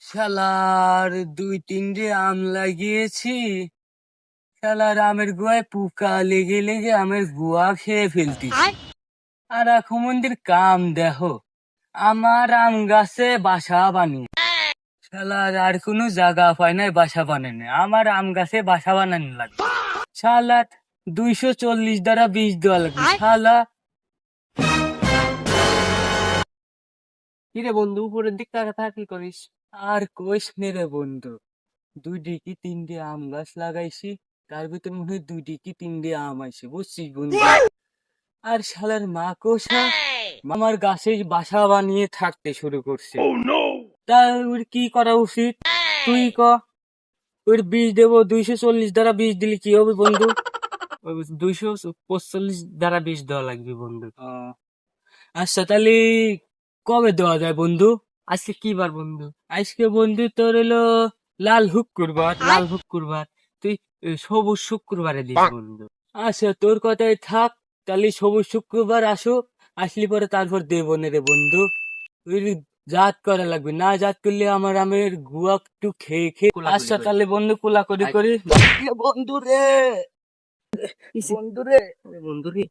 শালার 2-3টে আম লাগিয়েছি। শালার আমের গোয়ায় পোকা লেগে লেগে আমের গোয়া খেয়ে ফেলতিছি। আর এখন মন্দির কাম দেখো, আমার আম গাছে বাসা বানিয়ে শালার আর কোনো জায়গা পায় নাই বাসা বানানো, আমার আম গাছে বাসা বানানো লাগবে। শালা 240 দ্বারা বীজ দেওয়া লাগবে। শালা কিরে বন্ধু, উপরের দিক তাকা কি করিস? আর কইস নে রে বন্ধু, 2 ডিকি 3টে আম গাছ লাগাইছি, তার ভিতর মনে হয় 2 ডিকি 3টে আম আইছে, বুঝছিস বন্ধু? আর শালার মাকড়সা আমার গাছে বাসা বানিয়ে থাকতে শুরু করছে। তা ওর কি করা উচিত তুই ক? ওর বীজ দেবো, 240 দ্বারা বীজ দিলে কি হবে বন্ধু? 245 দ্বারা বিষ দেওয়া লাগবে বন্ধু। আচ্ছা তাহলে কবে দেওয়া যায় বন্ধু? আজকে কি বার বন্ধু? আজকে বন্ধু তোর হলো লাল শুক্রবার। লাল শুক্রবার, তুই সবুজ শুক্রবারে দিস বন্ধু। আচ্ছা তোর কথাই থাক, তাহলে সবুজ শুক্রবার আসো, আসলে পরে তারপর দেবো না রে বন্ধু। ওই জাত করা লাগবে, না জাত করলে আমার আমের গুয়া একটু খেয়ে খেয়ে। কোলাকুলি আচ্ছা করি। তাহলে বন্ধু কোলা করি করি। বন্ধু রে, বন্ধু রে, বন্ধু রে,